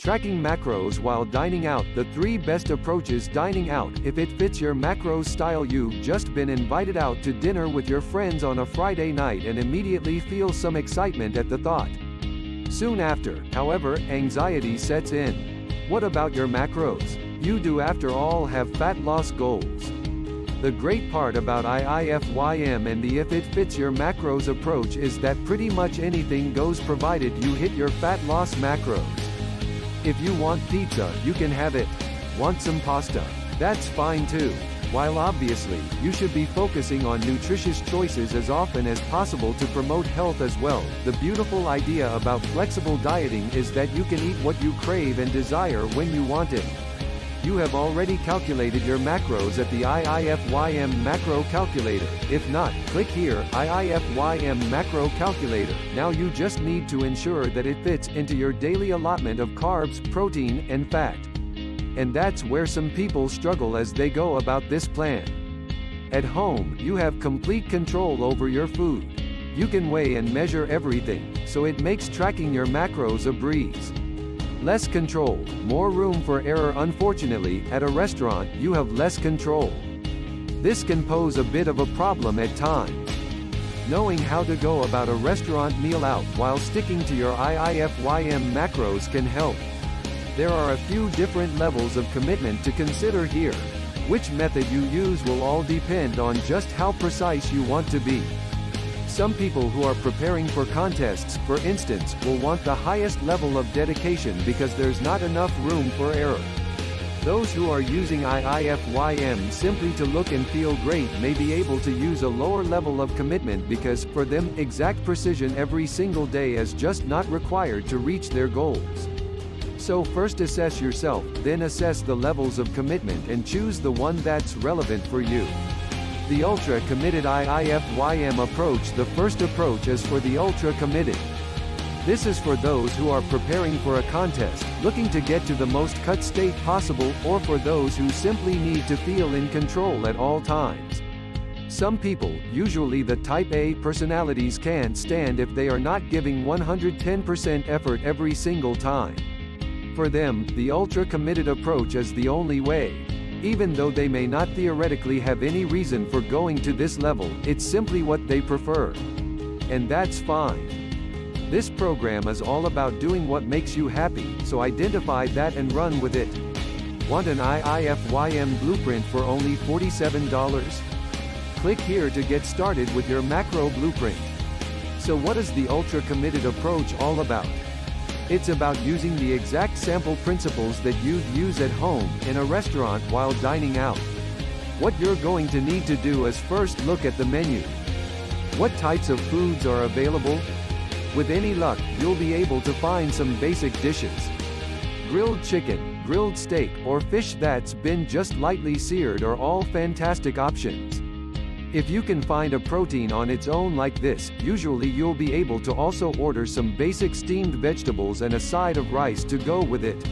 Tracking macros while dining out. The 3 best approaches dining out. If it fits your macros style, you've just been invited out to dinner with your friends on a Friday night and immediately feel some excitement at the thought. Soon after, however, anxiety sets in. What about your macros? You do, after all, have fat loss goals. The great part about IIFYM and the if it fits your macros approach is that pretty much anything goes provided you hit your fat loss macros. If you want pizza, you can have it. Want some pasta? That's fine too. While obviously, you should be focusing on nutritious choices as often as possible to promote health as well, the beautiful idea about flexible dieting is that you can eat what you crave and desire when you want it. You have already calculated your macros at the IIFYM macro calculator. If not, click here, IIFYM macro calculator. Now you just need to ensure that it fits into your daily allotment of carbs, protein, and fat. And that's where some people struggle as they go about this plan. At home, you have complete control over your food. You can weigh and measure everything, so it makes tracking your macros a breeze. Less control, more room for error. Unfortunately, at a restaurant, you have less control. This can pose a bit of a problem at times. Knowing how to go about a restaurant meal out while sticking to your IIFYM macros can help. There are a few different levels of commitment to consider here. Which method you use will all depend on just how precise you want to be. Some people who are preparing for contests, for instance, will want the highest level of dedication because there's not enough room for error. Those who are using IIFYM simply to look and feel great may be able to use a lower level of commitment because, for them, exact precision every single day is just not required to reach their goals. So first assess yourself, then assess the levels of commitment and choose the one that's relevant for you. The ultra-committed IIFYM approach. The first approach is for the ultra-committed. This is for those who are preparing for a contest, looking to get to the most cut state possible, or for those who simply need to feel in control at all times. Some people, usually the type A personalities, can't stand if they are not giving 110% effort every single time. For them, the ultra-committed approach is the only way. Even though they may not theoretically have any reason for going to this level, it's simply what they prefer. And that's fine. This program is all about doing what makes you happy, so identify that and run with it. Want an IIFYM blueprint for only $47? Click here to get started with your macro blueprint. So what is the ultra-committed approach all about? It's about using the exact sample principles that you'd use at home, in a restaurant, while dining out. What you're going to need to do is first look at the menu. What types of foods are available? With any luck, you'll be able to find some basic dishes. Grilled chicken, grilled steak, or fish that's been just lightly seared are all fantastic options. If you can find a protein on its own like this, usually you'll be able to also order some basic steamed vegetables and a side of rice to go with it.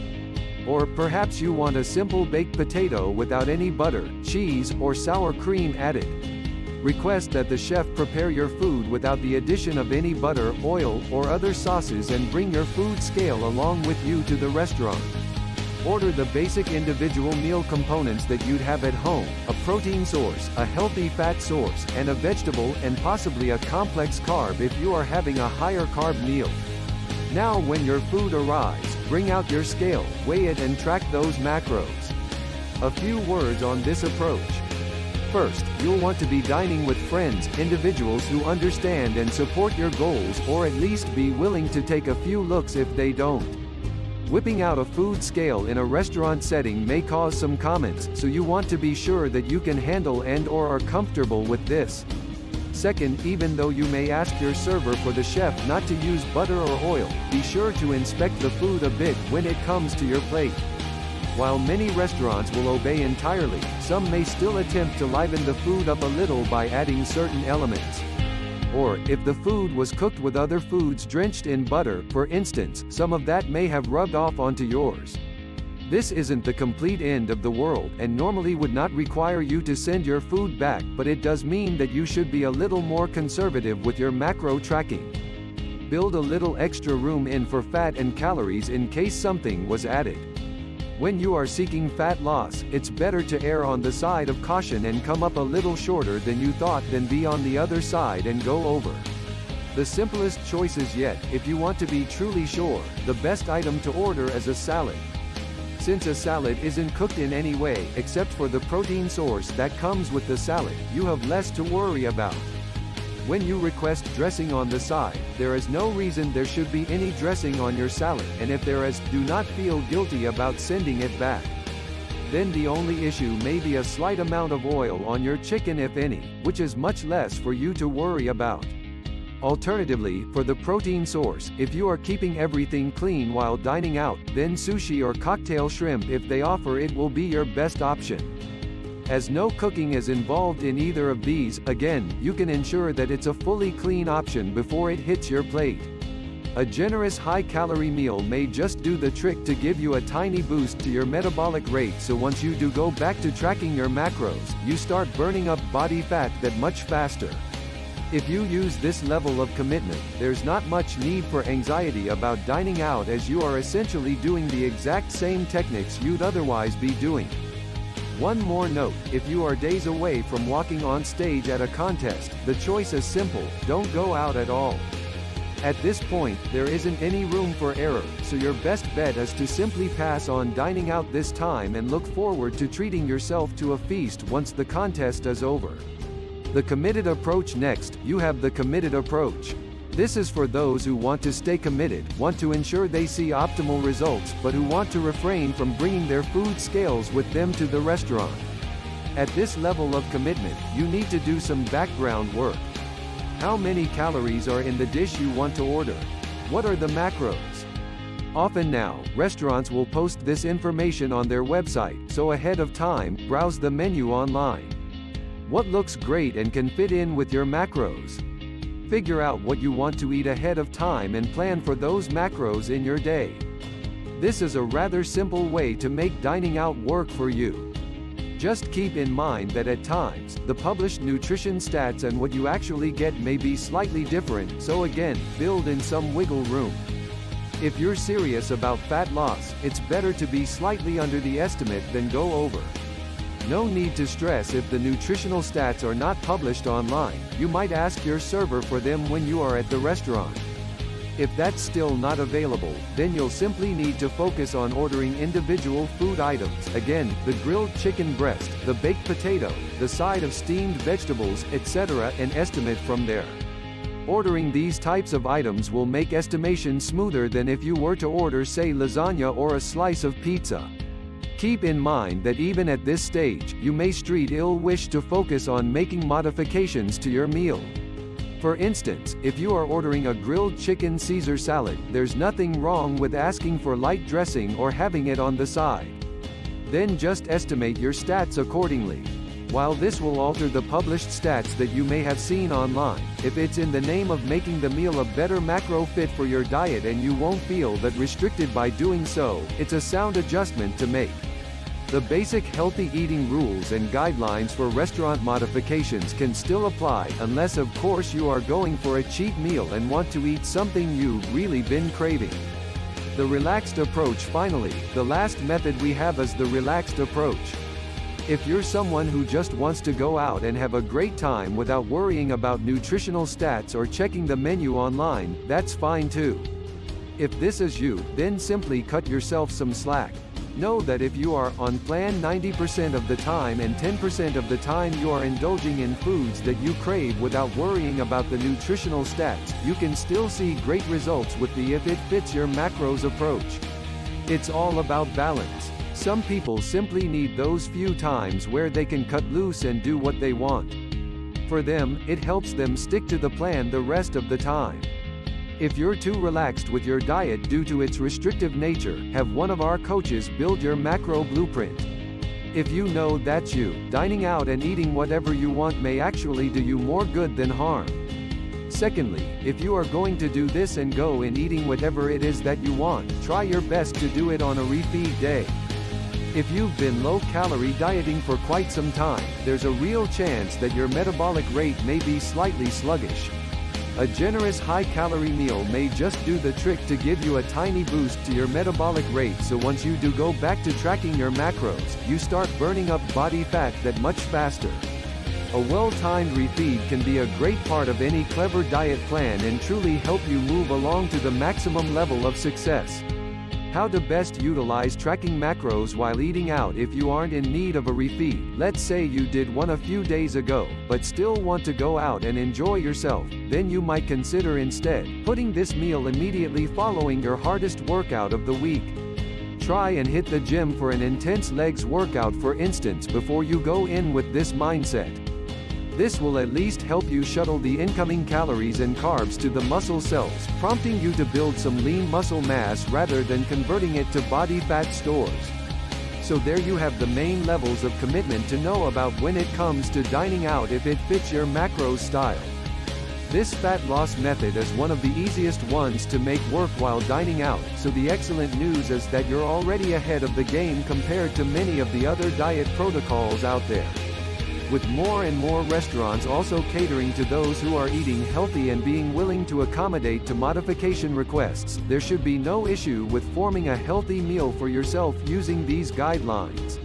Or perhaps you want a simple baked potato without any butter, cheese, or sour cream added. Request that the chef prepare your food without the addition of any butter, oil, or other sauces and bring your food scale along with you to the restaurant. Order the basic individual meal components that you'd have at home, a protein source, a healthy fat source, and a vegetable and possibly a complex carb if you are having a higher carb meal. Now when your food arrives, bring out your scale, weigh it and track those macros. A few words on this approach. First, you'll want to be dining with friends, individuals who understand and support your goals, or at least be willing to take a few looks if they don't. Whipping out a food scale in a restaurant setting may cause some comments, so you want to be sure that you can handle and/or are comfortable with this. Second, even though you may ask your server for the chef not to use butter or oil, be sure to inspect the food a bit when it comes to your plate. While many restaurants will obey entirely, some may still attempt to liven the food up a little by adding certain elements. Or, if the food was cooked with other foods drenched in butter, for instance, some of that may have rubbed off onto yours. This isn't the complete end of the world and normally would not require you to send your food back, but it does mean that you should be a little more conservative with your macro tracking. build a little extra room in for fat and calories in case something was added. When you are seeking fat loss, it's better to err on the side of caution and come up a little shorter than you thought than be on the other side and go over. The simplest choices yet, if you want to be truly sure, the best item to order is a salad. Since a salad isn't cooked in any way, except for the protein source that comes with the salad, you have less to worry about. When you request dressing on the side, there is no reason there should be any dressing on your salad, and if there is, do not feel guilty about sending it back. Then the only issue may be a slight amount of oil on your chicken if any, which is much less for you to worry about. Alternatively, for the protein source, if you are keeping everything clean while dining out, then sushi or cocktail shrimp if they offer it will be your best option. As no cooking is involved in either of these, again, you can ensure that it's a fully clean option before it hits your plate. A generous high-calorie meal may just do the trick to give you a tiny boost to your metabolic rate, so once you do go back to tracking your macros, you start burning up body fat that much faster. If you use this level of commitment, there's not much need for anxiety about dining out, as you are essentially doing the exact same techniques you'd otherwise be doing. One more note, if you are days away from walking on stage at a contest, the choice is simple: don't go out at all. At this point, there isn't any room for error, so your best bet is to simply pass on dining out this time and look forward to treating yourself to a feast once the contest is over. The committed approach next. You have the committed approach. This is for those who want to stay committed, want to ensure they see optimal results, but who want to refrain from bringing their food scales with them to the restaurant. At this level of commitment, you need to do some background work. How many calories are in the dish you want to order? What are the macros? Often now, restaurants will post this information on their website, so ahead of time, browse the menu online. What looks great and can fit in with your macros? Figure out what you want to eat ahead of time and plan for those macros in your day. This is a rather simple way to make dining out work for you. Just keep in mind that at times, the published nutrition stats and what you actually get may be slightly different, so again, build in some wiggle room. If you're serious about fat loss, it's better to be slightly under the estimate than go over. No need to stress if the nutritional stats are not published online. You might ask your server for them when you are at the restaurant. If that's still not available, then you'll simply need to focus on ordering individual food items, again, the grilled chicken breast, the baked potato, the side of steamed vegetables, etc., and estimate from there. Ordering these types of items will make estimation smoother than if you were to order, say, lasagna or a slice of pizza. Keep in mind that even at this stage, you may street ill wish to focus on making modifications to your meal. For instance, if you are ordering a grilled chicken Caesar salad, there's nothing wrong with asking for light dressing or having it on the side. Then just estimate your stats accordingly. While this will alter the published stats that you may have seen online, if it's in the name of making the meal a better macro fit for your diet and you won't feel that restricted by doing so, it's a sound adjustment to make. The basic healthy eating rules and guidelines for restaurant modifications can still apply, unless of course you are going for a cheat meal and want to eat something you've really been craving. The relaxed approach. Finally, the last method we have is the relaxed approach. If you're someone who just wants to go out and have a great time without worrying about nutritional stats or checking the menu online, that's fine too. If this is you, then simply cut yourself some slack. Know that if you are on plan 90% of the time and 10% of the time you are indulging in foods that you crave without worrying about the nutritional stats, you can still see great results with the if it fits your macros approach. It's all about balance. Some people simply need those few times where they can cut loose and do what they want. For them, it helps them stick to the plan the rest of the time. If you're too relaxed with your diet due to its restrictive nature, have one of our coaches build your macro blueprint. If you know that's you, dining out and eating whatever you want may actually do you more good than harm. Secondly, if you are going to do this and go in eating whatever it is that you want, try your best to do it on a refeed day. If you've been low-calorie dieting for quite some time, there's a real chance that your metabolic rate may be slightly sluggish. A generous high-calorie meal may just do the trick to give you a tiny boost to your metabolic rate, so once you do go back to tracking your macros, you start burning up body fat that much faster. A well-timed refeed can be a great part of any clever diet plan and truly help you move along to the maximum level of success. How to best utilize tracking macros while eating out. If you aren't in need of a refeed, let's say you did one a few days ago, but still want to go out and enjoy yourself, then you might consider instead putting this meal immediately following your hardest workout of the week. Try and hit the gym for an intense legs workout, for instance, before you go in with this mindset. This will at least help you shuttle the incoming calories and carbs to the muscle cells, prompting you to build some lean muscle mass rather than converting it to body fat stores. So there you have the main levels of commitment to know about when it comes to dining out if it fits your macros style. This fat loss method is one of the easiest ones to make work while dining out, so the excellent news is that you're already ahead of the game compared to many of the other diet protocols out there. With more and more restaurants also catering to those who are eating healthy and being willing to accommodate to modification requests, there should be no issue with forming a healthy meal for yourself using these guidelines.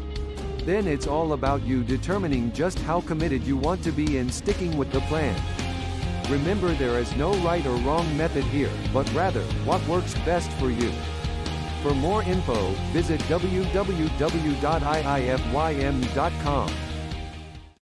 Then it's all about you determining just how committed you want to be in sticking with the plan. Remember, there is no right or wrong method here, but rather, what works best for you. For more info, visit www.iifym.com.